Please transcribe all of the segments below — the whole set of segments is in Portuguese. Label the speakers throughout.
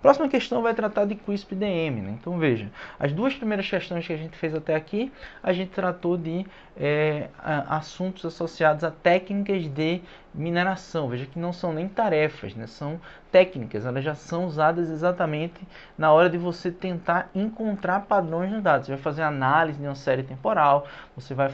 Speaker 1: Próxima questão vai tratar de QuispDM, né? Então veja, as duas primeiras questões que a gente fez até aqui, a gente tratou de assuntos associados a técnicas de mineração. Veja que não são nem tarefas, né? São técnicas, elas já são usadas exatamente na hora de você tentar encontrar padrões nos dados. Você vai fazer análise de uma série temporal, você vai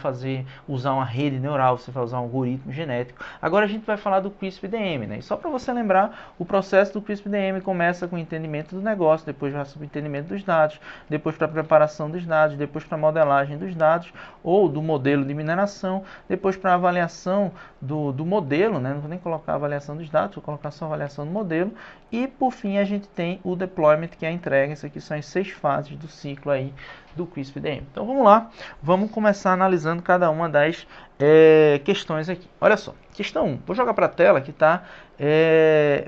Speaker 1: usar uma rede neural, você vai usar um algoritmo genético. Agora a gente vai falar do QuispDM, né? E só para você lembrar, o processo do QuispDM começa com o entendimento do negócio, depois vai para o entendimento dos dados, depois para a preparação dos dados, depois para a modelagem dos dados ou do modelo de mineração, depois para a avaliação do modelo, né? Não vou nem colocar a avaliação dos dados, vou colocar só a avaliação do modelo. E por fim a gente tem o deployment, que é a entrega. Isso aqui são as 6 fases do ciclo aí do QuispDM. Então vamos lá, vamos começar analisando cada uma das questões aqui. Olha só, questão 1, vou jogar para a tela que está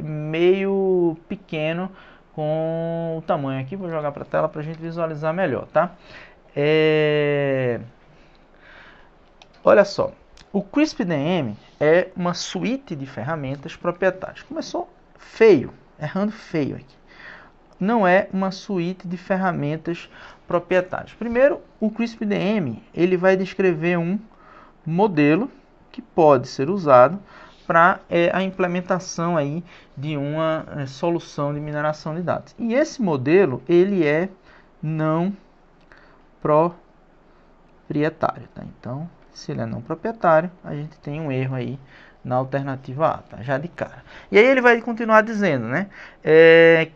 Speaker 1: meio pequeno com o tamanho aqui, vou jogar para a tela para a gente visualizar melhor, tá? Olha só, o QuispDM é uma suíte de ferramentas proprietárias. Começou feio, errando feio aqui. Não é uma suíte de ferramentas proprietárias. Primeiro, o QuispDM ele vai descrever um modelo que pode ser usado para a implementação aí de uma solução de mineração de dados. E esse modelo ele é não proprietário, tá? Então, se ele é não proprietário, a gente tem um erro aí na alternativa A, tá? Já de cara. E aí ele vai continuar dizendo, né,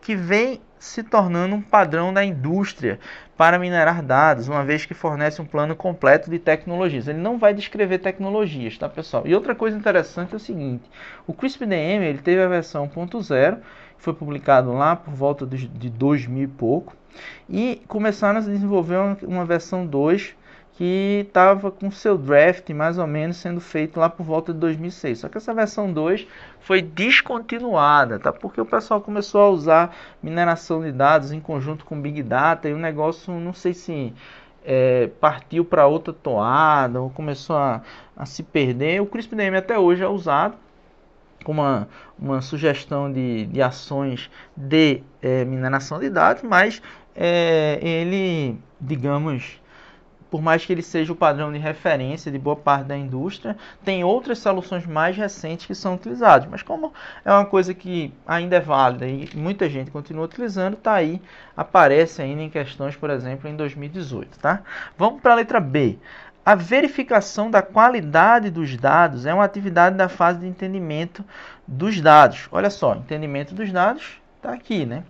Speaker 1: que vem se tornando um padrão da indústria para minerar dados, uma vez que fornece um plano completo de tecnologias. Ele não vai descrever tecnologias, tá, pessoal? E outra coisa interessante é o seguinte, o QuispDM ele teve a versão 1.0, foi publicado lá por volta de 2000 e pouco, e começaram a desenvolver uma versão 2, que estava com seu draft mais ou menos sendo feito lá por volta de 2006. Só que essa versão 2 foi descontinuada, tá? Porque o pessoal começou a usar mineração de dados em conjunto com Big Data e o negócio, não sei se partiu para outra toada ou começou a se perder. O QuispDM até hoje é usado como uma sugestão de ações de mineração de dados, mas ele, digamos, por mais que ele seja o padrão de referência de boa parte da indústria, tem outras soluções mais recentes que são utilizadas. Mas como é uma coisa que ainda é válida e muita gente continua utilizando, tá aí, aparece ainda em questões, por exemplo, em 2018. Tá? Vamos para a letra B. A verificação da qualidade dos dados é uma atividade da fase de entendimento dos dados. Olha só, entendimento dos dados está aqui, né?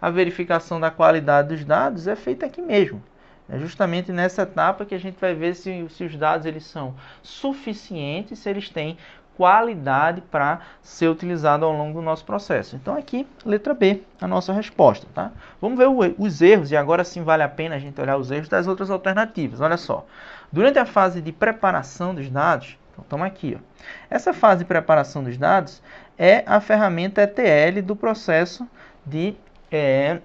Speaker 1: A verificação da qualidade dos dados é feita aqui mesmo. É justamente nessa etapa que a gente vai ver se os dados eles são suficientes, se eles têm qualidade para ser utilizado ao longo do nosso processo. Então aqui, letra B, a nossa resposta. Tá? Vamos ver os erros, e agora sim vale a pena a gente olhar os erros das outras alternativas. Olha só, durante a fase de preparação dos dados, então estamos aqui. Ó. Essa fase de preparação dos dados é a ferramenta ETL do processo de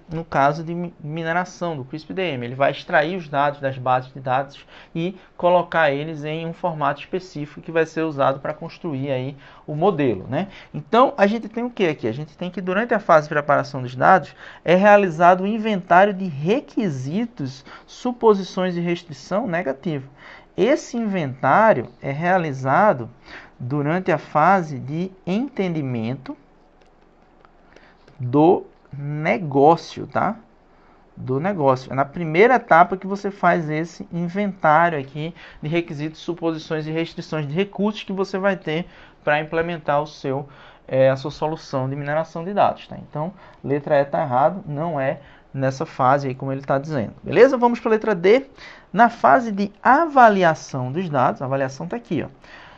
Speaker 1: no caso de mineração do QuispDM. Ele vai extrair os dados das bases de dados e colocar eles em um formato específico que vai ser usado para construir aí o modelo. Né? Então, a gente tem o que aqui? A gente tem que durante a fase de preparação dos dados é realizado o inventário de requisitos, suposições de restrição negativo. Esse inventário é realizado durante a fase de entendimento do negócio, tá? Do negócio. É na primeira etapa que você faz esse inventário aqui de requisitos, suposições e restrições de recursos que você vai ter para implementar a sua solução de mineração de dados, tá? Então, letra E está errado, não é nessa fase aí como ele está dizendo. Beleza? Vamos para a letra D. Na fase de avaliação dos dados, a avaliação está aqui, ó.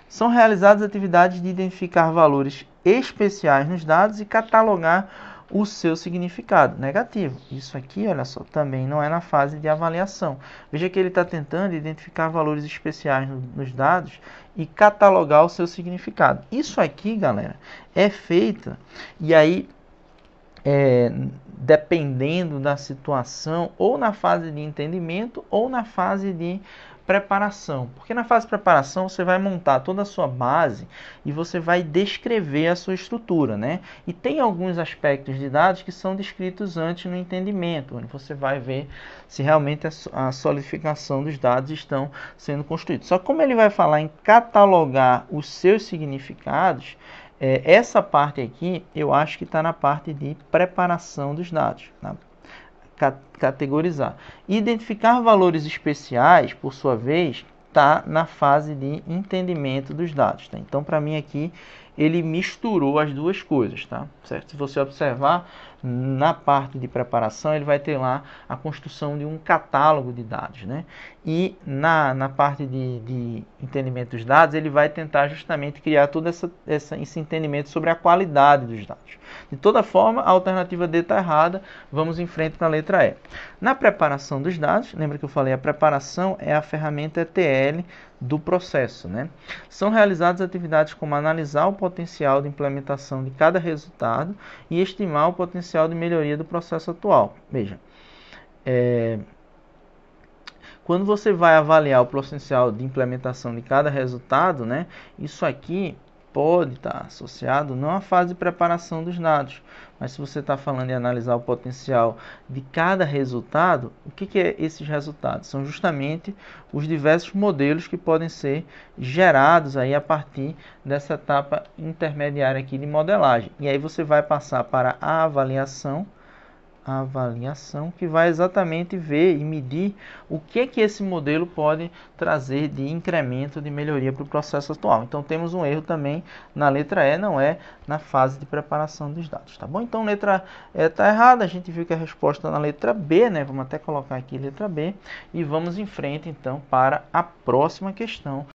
Speaker 1: São realizadas atividades de identificar valores especiais nos dados e catalogar o seu significado negativo. Isso aqui, olha só, também não é na fase de avaliação. Veja que ele está tentando identificar valores especiais nos dados e catalogar o seu significado. Isso aqui, galera, é feito, e aí, dependendo da situação, ou na fase de entendimento, ou na fase de preparação. Porque na fase de preparação você vai montar toda a sua base e você vai descrever a sua estrutura, né? E tem alguns aspectos de dados que são descritos antes no entendimento, onde você vai ver se realmente a solidificação dos dados estão sendo construídos. Só que como ele vai falar em catalogar os seus significados, essa parte aqui eu acho que está na parte de preparação dos dados, tá? Categorizar. Identificar valores especiais, por sua vez, está na fase de entendimento dos dados. Tá? Então, para mim aqui, ele misturou as duas coisas. Tá? Certo? Se você observar, na parte de preparação, ele vai ter lá a construção de um catálogo de dados. Né? E na parte de entendimento dos dados, ele vai tentar justamente criar todo esse entendimento sobre a qualidade dos dados. De toda forma, a alternativa D está errada. Vamos em frente para a letra E. Na preparação dos dados, lembra que eu falei, a preparação é a ferramenta ETL do processo. Né? São realizadas atividades como analisar o potencial de implementação de cada resultado e estimar o potencial de melhoria do processo atual. Veja, quando você vai avaliar o potencial de implementação de cada resultado, né, isso aqui pode estar associado não à fase de preparação dos dados, mas se você está falando em analisar o potencial de cada resultado, o que é esses resultados? São justamente os diversos modelos que podem ser gerados aí a partir dessa etapa intermediária aqui de modelagem. E aí você vai passar para a avaliação, que vai exatamente ver e medir o que esse modelo pode trazer de incremento, de melhoria para o processo atual. Então temos um erro também na letra E, não é na fase de preparação dos dados, tá bom? Então letra E está errada, a gente viu que a resposta na letra B, né? Vamos até colocar aqui letra B e vamos em frente então para a próxima questão.